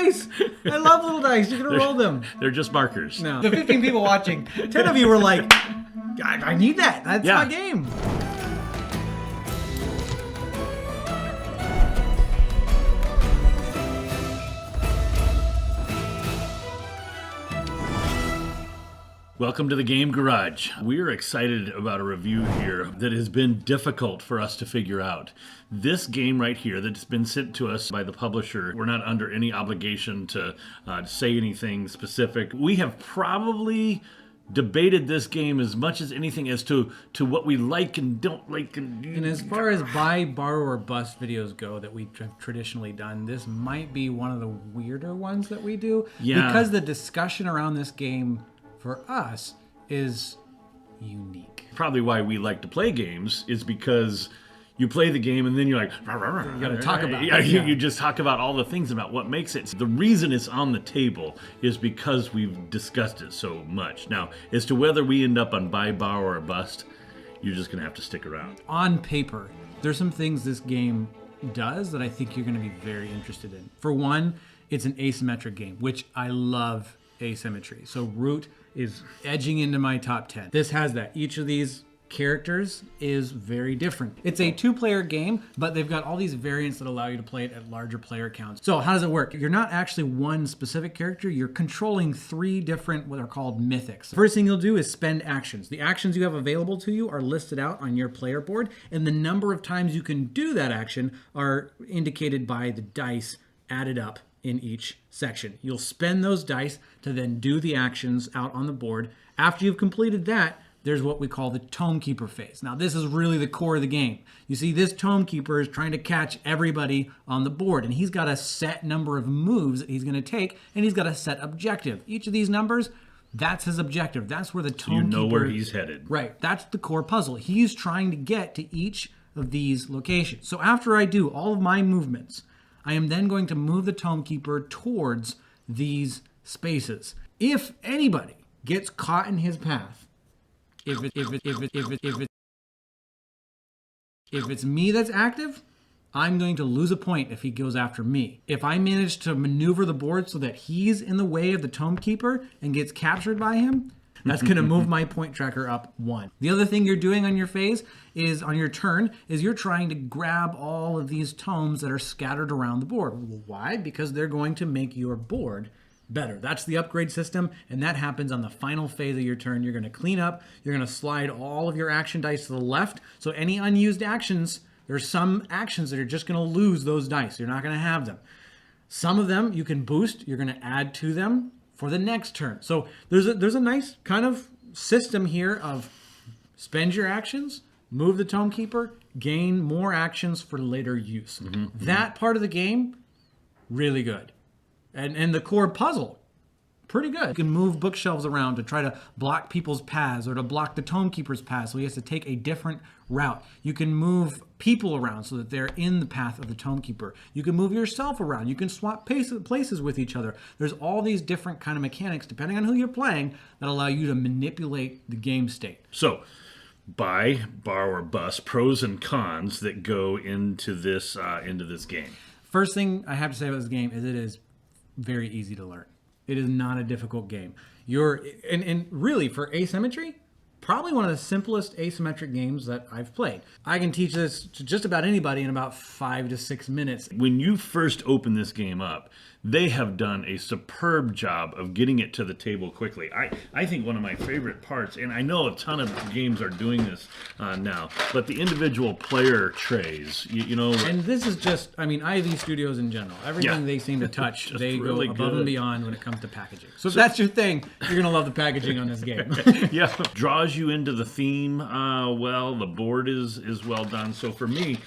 dice. I love little dice. You can roll them. They're just markers. No. The 15 people watching, 10 of you were like, I need that. That's my game. Welcome to the Game Garage. We're excited about a review here that has been difficult for us to figure out. This game right here that's been sent to us by the publisher, we're not under any obligation to say anything specific. We have probably debated this game as much as anything as to what we like and don't like. And as far as buy, borrow, or bust videos go that we have traditionally done, this might be one of the weirder ones that we do. Yeah. Because the discussion around this game for us is unique. Probably why we like to play games is because you play the game and then you're like, you gotta talk about it. Yeah, you just talk about all the things about what makes it. The reason it's on the table is because we've discussed it so much. Now, as to whether we end up on buy, borrow, or bust, you're just gonna have to stick around. On paper, there's some things this game does that I think you're gonna be very interested in. For one, it's an asymmetric game, which I love asymmetry. So Root is edging into my top 10. This has that. Each of these characters is very different. It's a 2-player game, but they've got all these variants that allow you to play it at larger player counts. So how does it work? You're not actually one specific character. You're controlling 3 different, what are called mythics. First thing you'll do is spend actions. The actions you have available to you are listed out on your player board, and the number of times you can do that action are indicated by the dice added up in each section. You'll spend those dice to then do the actions out on the board. After you've completed that, there's what we call the Tome Keeper phase. Now, this is really the core of the game. You see, this Tome Keeper is trying to catch everybody on the board, and he's got a set number of moves that he's going to take, and he's got a set objective. Each of these numbers, that's his objective. That's where the Tome Keeper... You know where he's headed. Right. That's the core puzzle. He's trying to get to each of these locations. So after I do all of my movements, I am then going to move the Tome Keeper towards these spaces. If anybody gets caught in his path, if it's me that's active, I'm going to lose a point if he goes after me. If I manage to maneuver the board so that he's in the way of the Tome Keeper and gets captured by him, that's going to move my point tracker up 1. The other thing you're doing on your phase is, on your turn, is you're trying to grab all of these tomes that are scattered around the board. Why? Because they're going to make your board better. That's the upgrade system, and that happens on the final phase of your turn. You're going to clean up. You're going to slide all of your action dice to the left. So any unused actions, there's some actions that are just going to lose those dice. You're not going to have them. Some of them you can boost. You're going to add to them for the next turn. So there's a nice kind of system here of spend your actions, move the Tome Keeper, gain more actions for later use. That part of the game, really good. And the core puzzle, pretty good. You can move bookshelves around to try to block people's paths or to block the Tome Keeper's path, so he has to take a different route. You can move people around so that they're in the path of the Tome Keeper. You can move yourself around. You can swap places with each other. There's all these different kind of mechanics, depending on who you're playing, that allow you to manipulate the game state. So, buy, borrow, or bust, pros and cons that go into this game. First thing I have to say about this game is it is very easy to learn. It is not a difficult game. And really, for asymmetry, probably one of the simplest asymmetric games that I've played. I can teach this to just about anybody in about 5 to 6 minutes. When you first open this game up, they have done a superb job of getting it to the table quickly. I think one of my favorite parts, and I know a ton of games are doing this now, but the individual player trays, you know. And this is just, I mean, IV Studios in general. Everything they seem to touch, they really go above and beyond when it comes to packaging. So if that's your thing, you're going to love the packaging on this game. Yeah, draws you into the theme well. The board is well done. So for me,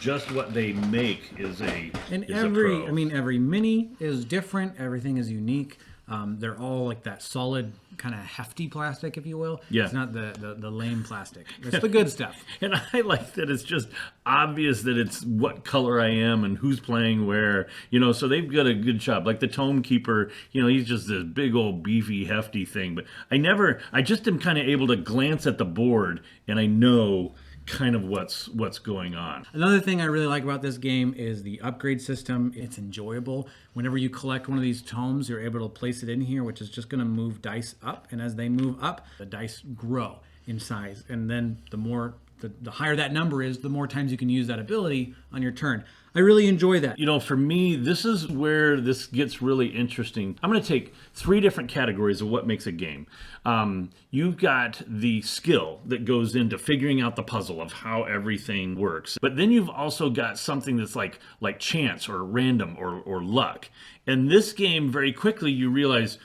just what they make is a pro. Every mini is different. Everything is unique. They're all like that solid, kind of hefty plastic, if you will. Yeah. It's not the lame plastic. It's the good stuff. And I like that it's just obvious that it's what color I am and who's playing where. You know, so they've got a good job. Like the Tome Keeper, you know, he's just this big old beefy, hefty thing. But I just am kind of able to glance at the board and I know kind of what's going on. Another thing I really like about this game is the upgrade system. It's enjoyable. Whenever you collect one of these tomes, you're able to place it in here, which is just going to move dice up. And as they move up, the dice grow in size. And then the higher that number is, the more times you can use that ability on your turn. I really enjoy that. You know, for me, this is where this gets really interesting. I'm going to take 3 different categories of what makes a game. You've got the skill that goes into figuring out the puzzle of how everything works. But then you've also got something that's like chance or random or luck. And this game, very quickly, you realize,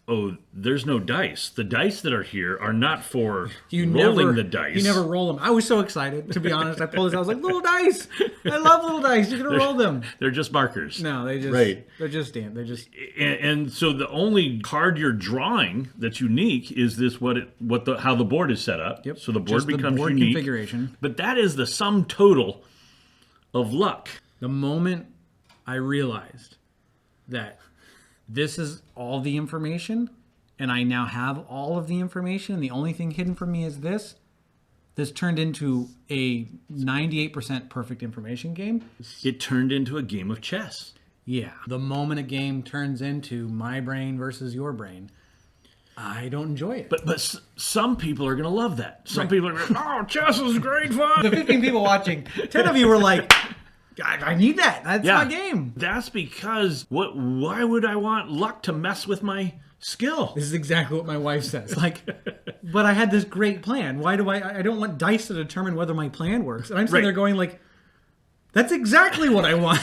oh, there's no dice. The dice that are here are not for rolling the dice. You never roll them. I was so excited, to be honest. I pulled this out. I was like, little dice. I love little dice. You're going to roll them. They're just markers. No, they just, right. They're just stand. They just. And so the only card you're drawing that's unique is this how the board is set up. Yep. So the board just becomes the board unique. configuration. But that is the sum total of luck. The moment I realized that this is all the information, and I now have all of the information. The only thing hidden from me is this. This turned into a 98% perfect information game. It turned into a game of chess. Yeah. The moment a game turns into my brain versus your brain, I don't enjoy it. But some people are going to love that. Some Right. people are going to, oh, chess is great fun. The 15 people watching, 10 of you were like, I need that. That's my game. That's because why would I want luck to mess with my skill? This is exactly what my wife says. Like, but I had this great plan. Why do I don't want dice to determine whether my plan works. And I'm sitting there going like, that's exactly what I want.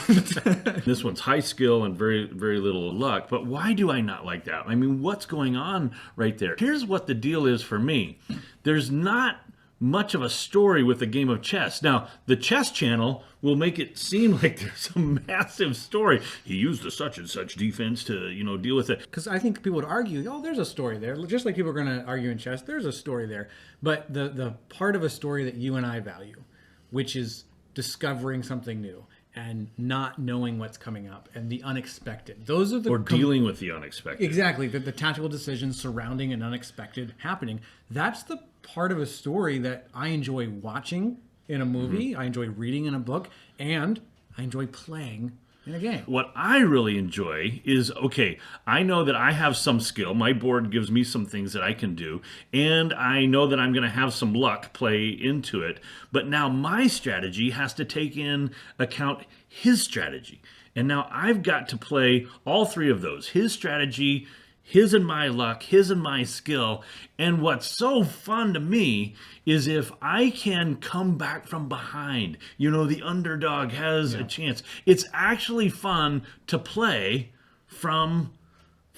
This one's high skill and very, very little luck. But why do I not like that? I mean, what's going on right there? Here's what the deal is for me. There's not much of a story with the game of chess. Now, the Chess Channel will make it seem like there's a massive story. He used a such and such defense to, deal with it. Because I think people would argue, oh, there's a story there. Just like people are going to argue in chess, there's a story there. But the part of a story that you and I value, which is discovering something new and not knowing what's coming up and the unexpected. Those are the or dealing with the unexpected. Exactly. The tactical decisions surrounding an unexpected happening. That's the part of a story that I enjoy watching in a movie, I enjoy reading in a book, and I enjoy playing in a game. What I really enjoy is, okay, I know that I have some skill. My board gives me some things that I can do, and I know that I'm going to have some luck play into it. But now my strategy has to take in account his strategy. And now I've got to play all 3 of those. His strategy, his and my luck, his and my skill. And what's so fun to me is if I can come back from behind, the underdog has a chance. It's actually fun to play from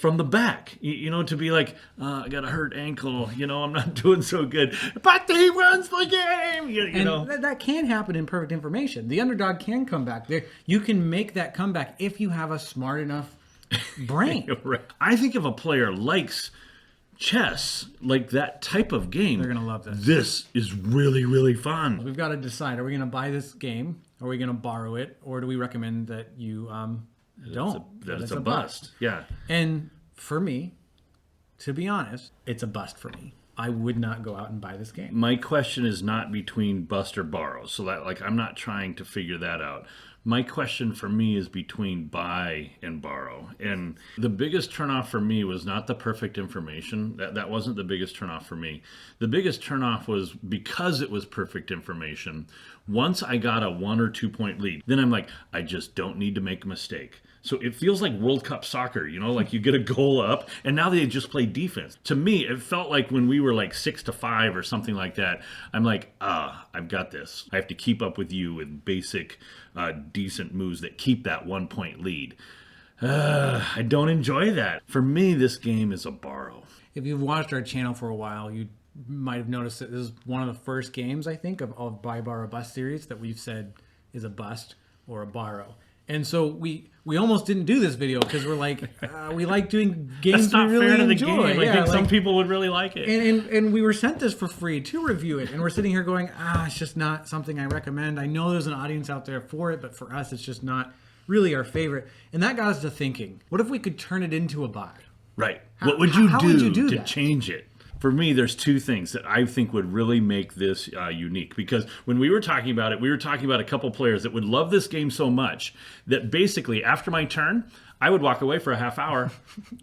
the back, to be like, I got a hurt ankle, I'm not doing so good, but he wins the game, That can happen in perfect information. The underdog can come back. You can make that comeback if you have a smart enough brain. Right. I think if a player likes chess, like that type of game, they're going to love this. This is really, really fun. We've got to decide, are we going to buy this game? Are we going to borrow it? Or do we recommend that you don't? It's a bust. Yeah. And for me, to be honest, it's a bust for me. I would not go out and buy this game. My question is not between bust or borrow. So that, I'm not trying to figure that out. My question for me is between buy and borrow. And the biggest turnoff for me was not the perfect information. That wasn't the biggest turnoff for me. The biggest turnoff was because it was perfect information. Once I got a 1 or 2 point lead, then I'm like, I just don't need to make a mistake. So it feels like World Cup soccer, like you get a goal up and now they just play defense. To me, it felt like when we were like 6-5 or something like that, I'm like, I've got this. I have to keep up with you with basic, decent moves that keep that 1 point lead. I don't enjoy that. For me, this game is a borrow. If you've watched our channel for a while, you might have noticed that this is one of the first games, I think, of Buy, Borrow, Bust series that we've said is a bust or a borrow. And so we almost didn't do this video because we're like, we like doing games That's not we really fair to the enjoy. game. I think some people would really like it. And we were sent this for free to review it. And we're sitting here going, it's just not something I recommend. I know there's an audience out there for it, but for us, it's just not really our favorite. And that got us to thinking, what if we could turn it into a buy? Right. What would you how do, would you do to that? change it? For me, there's two things that I think would really make this unique. Because when we were talking about it, we were talking about a couple players that would love this game so much that basically after my turn, I would walk away for a half hour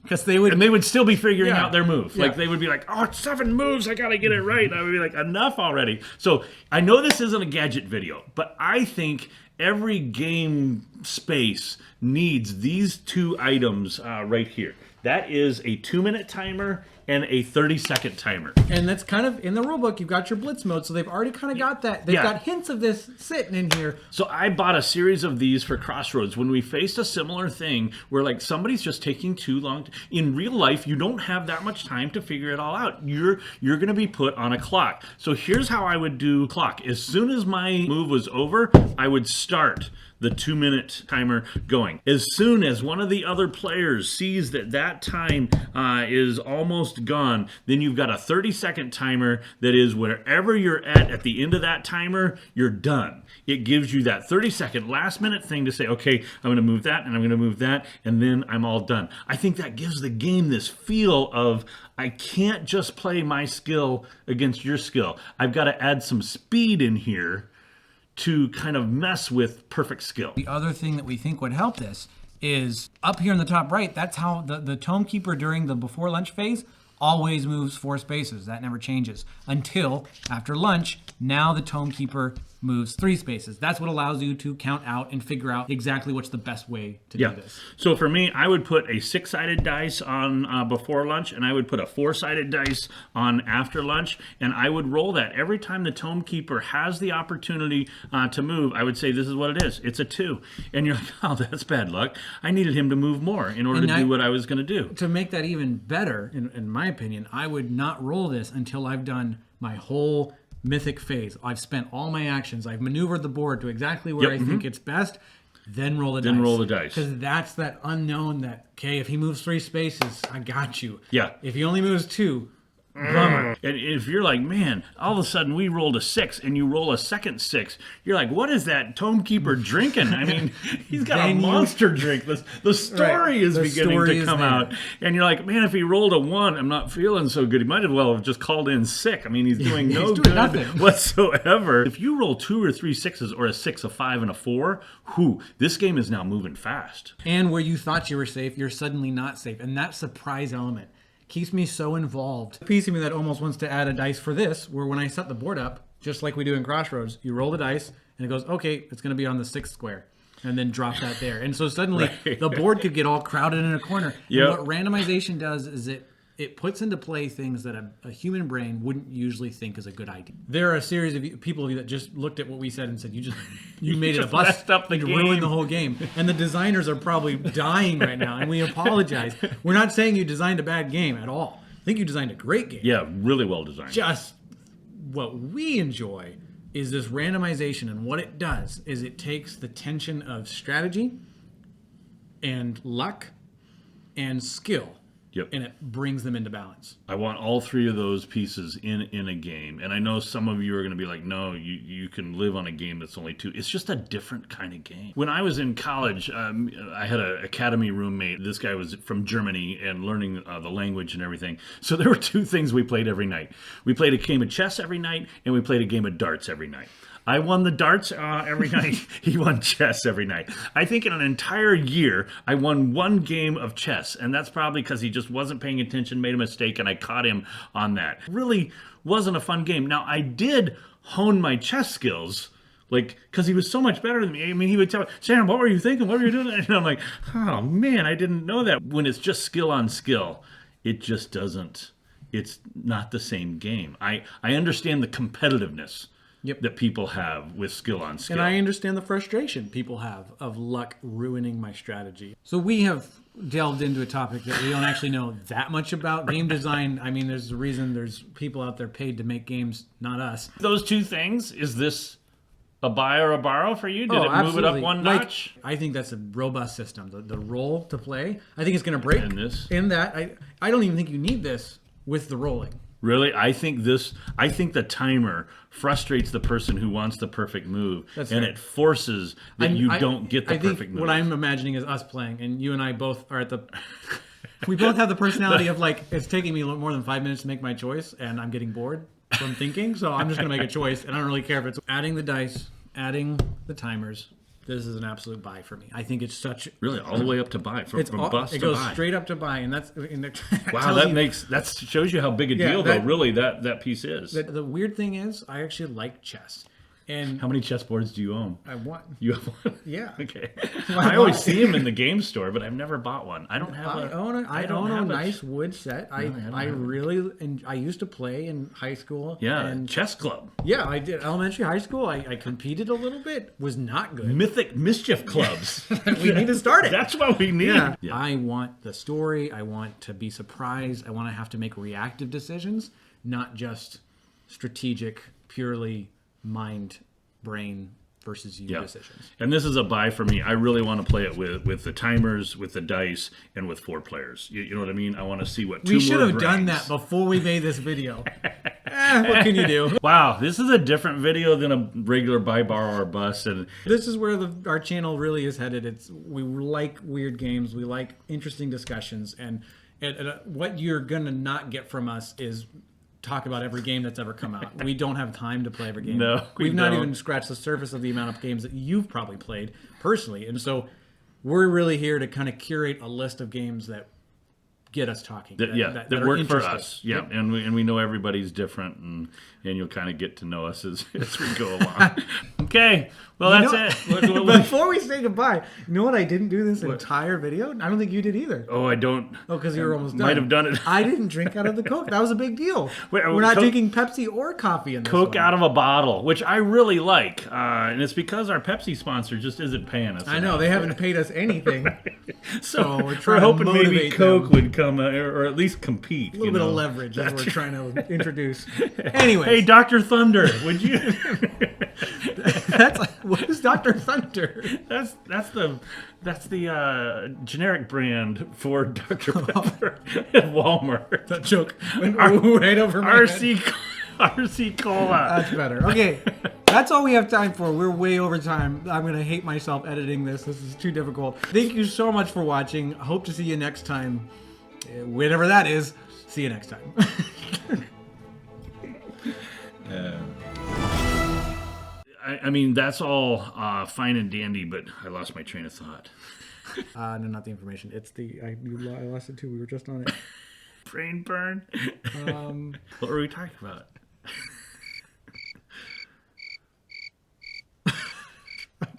because they would still be figuring out their move. Yeah. Like they would be like, "Oh, it's 7 moves, I gotta get it right." And I would be like, "Enough already." So I know this isn't a gadget video, but I think every game space needs these two items right here. That is a 2-minute timer and a 30-second timer. And that's kind of in the rulebook. You've got your blitz mode, so they've already kind of got that. They've got hints of this sitting in here. So I bought a series of these for Crossroads when we faced a similar thing where like somebody's just taking too long. In real life, you don't have that much time to figure it all out. You're going to be put on a clock. So here's how I would do clock. As soon as my move was over, I would start the 2-minute timer going. As soon as one of the other players sees that time is almost gone, then you've got a 30-second timer that is wherever you're at the end of that timer, you're done. It gives you that 30-second last-minute thing to say, okay, I'm going to move that, and I'm going to move that, and then I'm all done. I think that gives the game this feel of, I can't just play my skill against your skill. I've got to add some speed in here to kind of mess with perfect skill. The other thing that we think would help this is up here in the top right, that's how the Tome Keeper during the before lunch phase always moves 4 spaces. That never changes until after lunch. Now the Tome Keeper moves 3 spaces. That's what allows you to count out and figure out exactly what's the best way to do this. So for me, I would put a 6-sided dice on before lunch, and I would put a 4-sided dice on after lunch, and I would roll that. Every time the Tome Keeper has the opportunity to move, I would say, this is what it is. It's a 2. And you're like, oh, that's bad luck. I needed him to move more in order to do what I was going to do. To make that even better, in my opinion, I would not roll this until I've done my whole Mythic phase. I've spent all my actions. I've maneuvered the board to exactly where I think it's best. Then roll the dice. Then roll the dice. Because that's that unknown that, okay, if he moves 3 spaces, I got you. Yeah. If he only moves 2, bummer. And if you're like, man, all of a sudden we rolled a 6 and you roll a second 6, you're like, what is that Tome Keeper drinking? I mean, he's got a monster drink. The story is beginning to come out. And you're like, man, if he rolled a 1, I'm not feeling so good. He might as well have just called in sick. I mean, he's doing no good whatsoever. If you roll 2 or 3 6s or a 6, a 5, and a 4, this game is now moving fast. And where you thought you were safe, you're suddenly not safe. And that surprise element keeps me so involved. A piece of me that almost wants to add a dice for this, where when I set the board up, just like we do in Crossroads, you roll the dice and it goes, okay, it's going to be on the 6th square, and then drop that there. And so suddenly the board could get all crowded in a corner. And what randomization does is it puts into play things that a human brain wouldn't usually think is a good idea. There are a series of people that just looked at what we said and said, you made it a bust. Messed up the game. Ruined the whole game. And the designers are probably dying right now, and we apologize. We're not saying you designed a bad game at all. I think you designed a great game. Yeah, really well designed. Just what we enjoy is this randomization, and what it does is it takes the tension of strategy and luck and skill, and it brings them into balance. I want all 3 of those pieces in a game. And I know some of you are going to be like, no, you can live on a game that's only 2. It's just a different kind of game. When I was in college, I had an academy roommate. This guy was from Germany and learning the language and everything. So there were 2 things we played every night. We played a game of chess every night, and we played a game of darts every night. I won the darts every night. He won chess every night. I think in an entire year, I won 1 game of chess. And that's probably because he just wasn't paying attention, made a mistake, and I caught him on that. Really wasn't a fun game. Now, I did hone my chess skills, because he was so much better than me. I mean, he would tell me, Sam, what were you thinking? What were you doing? And I'm like, oh, man, I didn't know that. When it's just skill on skill, it just doesn't. It's not the same game. I understand the competitiveness that people have with skill on skill. And I understand the frustration people have of luck ruining my strategy. So we have delved into a topic that we don't actually know that much about. Game design, I mean, there's a reason there's people out there paid to make games, not us. Those 2 things, is this a buy or a borrow for you? Did it move it up 1 notch? I think that's a robust system. The role to play, I think it's going to break. In that, I don't even think you need this with the rolling. Really? I think the timer frustrates the person who wants the perfect move. It forces that you don't get the perfect move. What I'm imagining is us playing, and you and I both are at the We both have the personality of like, it's taking me more than 5 minutes to make my choice, and I'm getting bored from thinking, so I'm just going to make a choice, and I don't really care if it's adding the dice, adding the timers. This is an absolute buy for me. I think it's such... Really, all the way up to buy, from bust it to goes buy. straight up to buy, and that's... Wow, that shows you how big a deal, though, really, that piece is. The weird thing is, I actually like chess. And how many chessboards do you own? I want. You have one? Yeah. Okay. I always see them in the game store, but I've never bought one. I don't have I own a nice wood set. I used to play in high school. Yeah, and chess club. Yeah, I did. Elementary, high school, I competed a little bit. Was not good. Mythic Mischief clubs. We need to start it. That's what we need. Yeah. I want the story. I want to be surprised. I want to have to make reactive decisions, not just strategic, purely mind, brain versus you decisions. And this is a buy for me. I really want to play it with the timers, with the dice, and with 4 players. You know what I mean? I want to see what we should have done that before we made this video. What can you do? Wow, this is a different video than a regular buy, borrow, or bust. And this is where our channel really is headed. We like weird games. We like interesting discussions. And what you're going to not get from us is talk about every game that's ever come out. We don't have time to play every game. No, we've not even scratched the surface of the amount of games that you've probably played personally. And so we're really here to kind of curate a list of games that get us talking. That work for us. Yeah, yep. and we know everybody's different, and you'll kind of get to know us as we go along. Okay, well, that's it. Before we say goodbye, you know what I didn't do this entire video? I don't think you did either. Oh, I don't. Oh, because you were almost done. Might have done it. I didn't drink out of the Coke. That was a big deal. We're not drinking Pepsi or coffee in this Coke out of a bottle, which I really like. And it's because our Pepsi sponsor just isn't paying us. I know. They haven't paid us anything. So we're hoping maybe Coke would come, or at least compete. A little bit of leverage that we're trying to introduce. Anyway. Hey, Dr. Thunder, would you... What is Dr. Thunder? That's the generic brand for Dr. Pepper at Walmart. That joke went right over my head. RC Cola. That's better. Okay, that's all we have time for. We're way over time. I'm going to hate myself editing this. This is too difficult. Thank you so much for watching. I hope to see you next time. Whenever that is. See you next time. I mean, that's all fine and dandy, but I lost my train of thought. No, not the information. It's I lost it too. We were just on it. Brain burn. What were we talking about?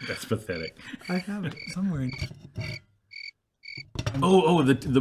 That's pathetic. I have it somewhere. The movie.